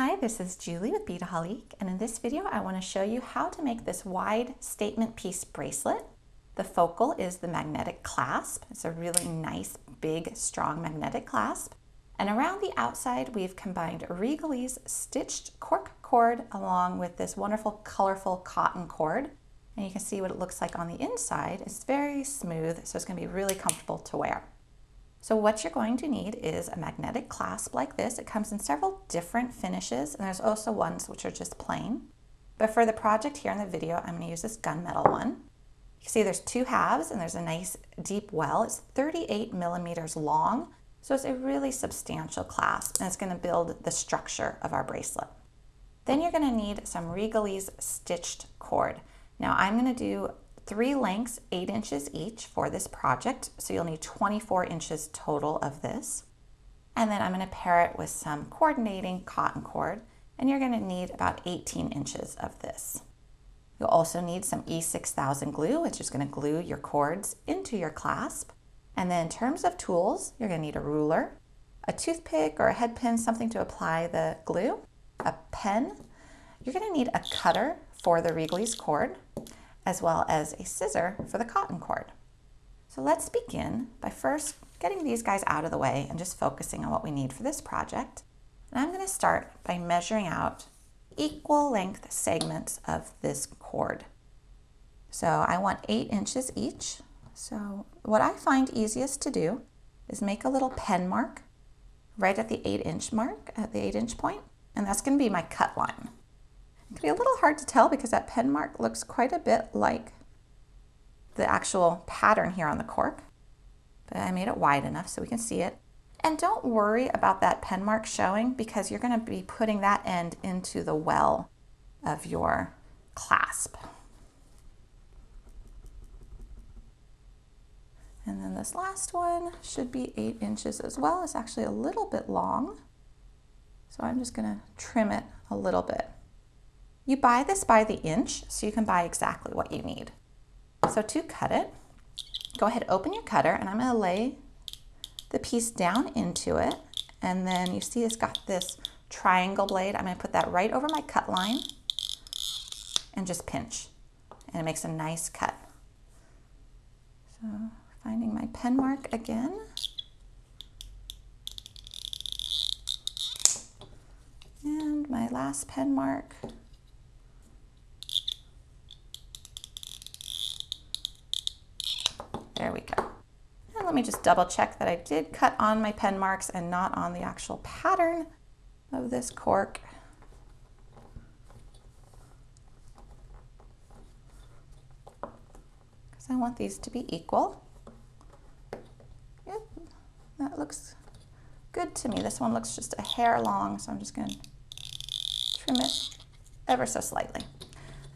Hi, this is Julie with Beadaholique, and in this video I want to show you how to make this wide statement piece bracelet. The focal is the magnetic clasp. It's a really nice, big, strong magnetic clasp. And around the outside we've combined Regaliz stitched cork cord along with this wonderful, colorful cotton cord. And you can see what it looks like on the inside. It's very smooth, so it's going to be really comfortable to wear. So what you're going to need is a magnetic clasp like this. It comes in several different finishes, and there's also ones which are just plain. But for the project here in the video, I'm going to use this gunmetal one. You can see there's two halves, and there's a nice deep well. It's 38 millimeters long, so it's a really substantial clasp, and it's going to build the structure of our bracelet. Then you're going to need some Regaliz stitched cord. Now I'm going to do 3 lengths, 8 inches each for this project, so you'll need 24 inches total of this. And then I'm going to pair it with some coordinating cotton cord, and you're going to need about 18 inches of this. You'll also need some E6000 glue, which is going to glue your cords into your clasp. And then in terms of tools, you're going to need a ruler, a toothpick or a head pin, something to apply the glue, a pen. You're going to need a cutter for the Regaliz cord, as well as a scissor for the cotton cord. So let's begin by first getting these guys out of the way and just focusing on what we need for this project. And I'm going to start by measuring out equal length segments of this cord. So I want 8 inches each. So what I find easiest to do is make a little pen mark right at the 8-inch mark, at the 8-inch point, and that's going to be my cut line. It can be a little hard to tell because that pen mark looks quite a bit like the actual pattern here on the cork, but I made it wide enough so we can see it. And don't worry about that pen mark showing because you're going to be putting that end into the well of your clasp. And then this last one should be 8 inches as well. It's actually a little bit long, so I'm just going to trim it a little bit. You buy this by the inch, so you can buy exactly what you need. So to cut it, go ahead, open your cutter, and I'm going to lay the piece down into it. And then you see it's got this triangle blade. I'm going to put that right over my cut line and just pinch. And it makes a nice cut. So finding my pen mark again. And my last pen mark. There we go. And let me just double check that I did cut on my pen marks and not on the actual pattern of this cork. Because I want these to be equal. Yep, that looks good to me. This one looks just a hair long, so I'm just going to trim it ever so slightly.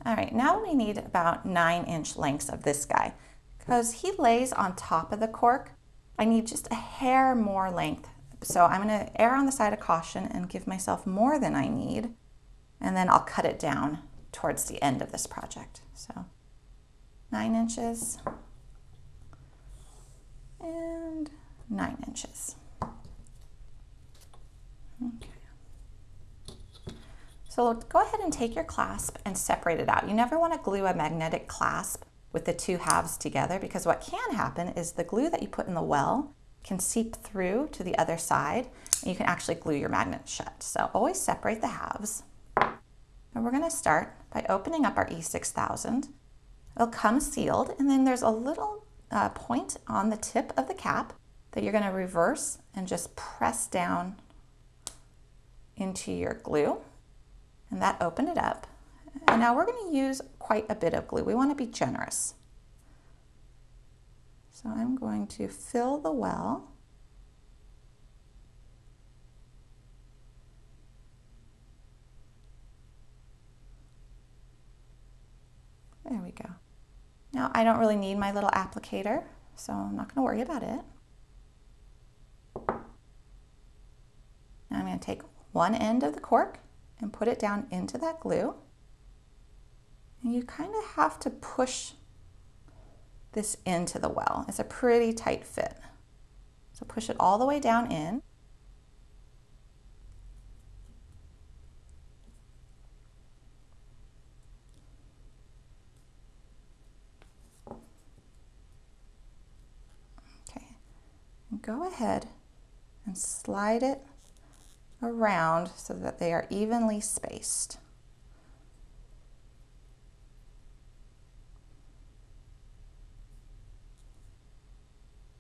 All right, now we need about 9-inch lengths of this guy. Because he lays on top of the cork, I need just a hair more length. So I'm going to err on the side of caution and give myself more than I need, and then I'll cut it down towards the end of this project. So 9 inches and 9 inches. Okay. So go ahead and take your clasp and separate it out. You never want to glue a magnetic clasp with the two halves together, because what can happen is the glue that you put in the well can seep through to the other side and you can actually glue your magnet shut. So always separate the halves. And we're going to start by opening up our E6000. It'll come sealed, and then there's a little point on the tip of the cap that you're going to reverse and just press down into your glue, and that opened it up. And now we're going to use quite a bit of glue. We want to be generous. So I'm going to fill the well. There we go. Now I don't really need my little applicator, so I'm not going to worry about it. Now I'm going to take one end of the cork and put it down into that glue. And you kind of have to push this into the well. It's a pretty tight fit. So push it all the way down in. go ahead and slide it around so that they are evenly spaced.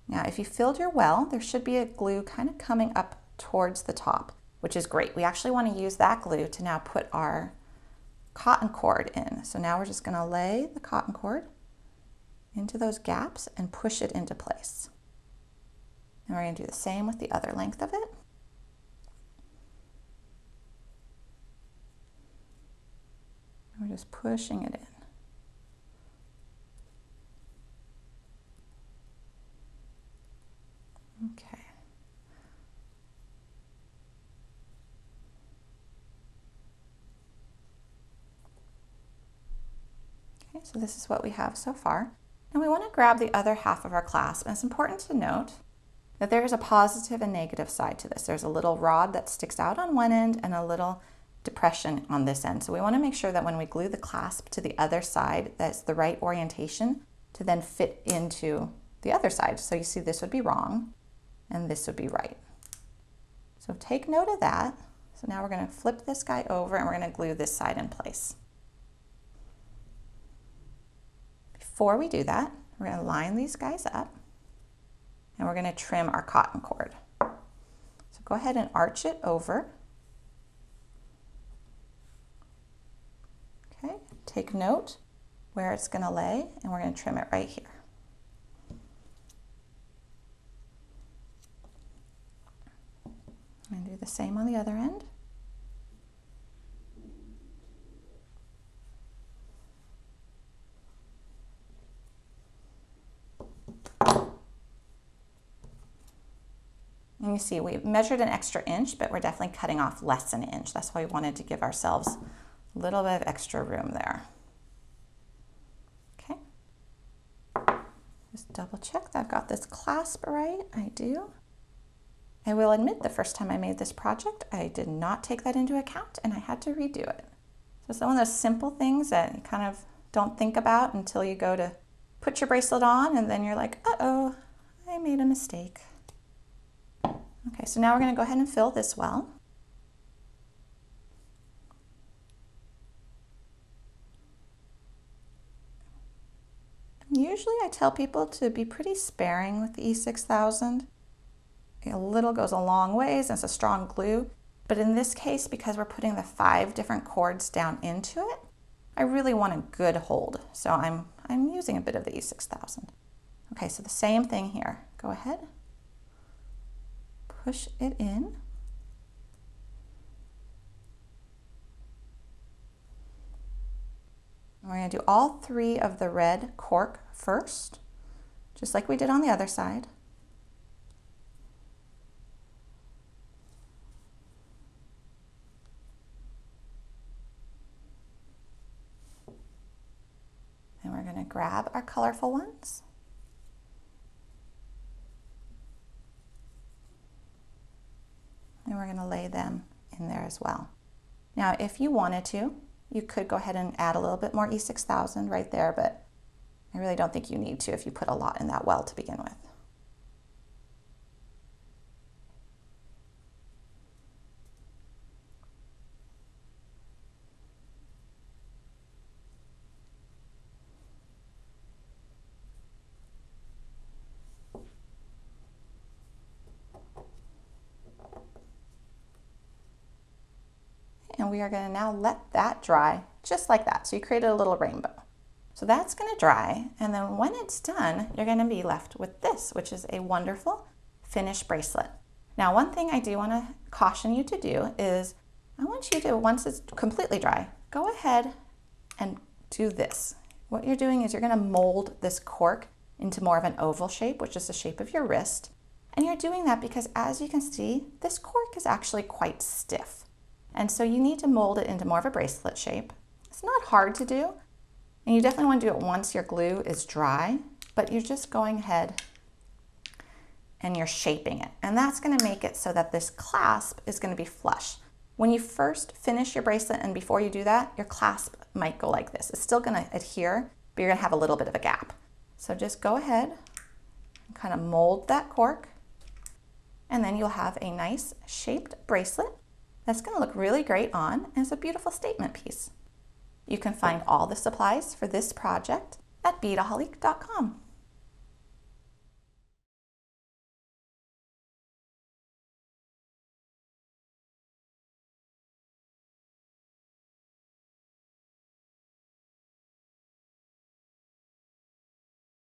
Now, if you filled your well, there should be a glue kind of coming up towards the top, which is great. We actually want to use that glue to now put our cotton cord in. So now we're just going to lay the cotton cord into those gaps and push it into place. And we're going to do the same with the other length of it. We're just pushing it in. Okay. Okay, so this is what we have so far. And we want to grab the other half of our clasp. And it's important to note that there is a positive and negative side to this. There's a little rod that sticks out on one end and a little depression on this end. So we want to make sure that when we glue the clasp to the other side, that's the right orientation to then fit into the other side. So you see this would be wrong and this would be right. So take note of that. So now we're going to flip this guy over and we're going to glue this side in place. Before we do that, we're going to line these guys up and we're going to trim our cotton cord. So go ahead and arch it over. Okay, take note where it's going to lay and we're going to trim it right here. And do the same on the other end. And you see we measured an extra inch, but we're definitely cutting off less than an inch. That's why we wanted to give ourselves a little bit of extra room there. Okay. Just double check that I've got this clasp right. I do. I will admit the first time I made this project, I did not take that into account and I had to redo it. So it's one of those simple things that you kind of don't think about until you go to put your bracelet on and then you're like, uh-oh, I made a mistake. Okay, so now we're going to go ahead and fill this well. Usually I tell people to be pretty sparing with the E6000. A little goes a long ways and it's a strong glue, but in this case, because we're putting the 5 different cords down into it, I really want a good hold. So I'm using a bit of the E6000. Okay, so the same thing here. Go ahead, push it in. We're going to do all 3 of the red cork first, just like we did on the other side. And we're going to grab our colorful ones. And we're going to lay them in there as well. Now, if you wanted to, you could go ahead and add a little bit more E6000 right there, but I really don't think you need to if you put a lot in that well to begin with. And we are going to now let that dry just like that. So you created a little rainbow. So that's going to dry, and then when it's done, you're going to be left with this, which is a wonderful finished bracelet. Now, one thing I do want to caution you to do is I want you to, once it's completely dry, go ahead and do this. What you're doing is you're going to mold this cork into more of an oval shape, which is the shape of your wrist. And you're doing that because, as you can see, this cork is actually quite stiff. And so you need to mold it into more of a bracelet shape. It's not hard to do, and you definitely want to do it once your glue is dry, but you're just going ahead and you're shaping it. And that's going to make it so that this clasp is going to be flush. When you first finish your bracelet and before you do that, your clasp might go like this. It's still going to adhere, but you're going to have a little bit of a gap. So just go ahead and kind of mold that cork and then you'll have a nice shaped bracelet that's going to look really great on and it's a beautiful statement piece. You can find all the supplies for this project at Beadaholique.com.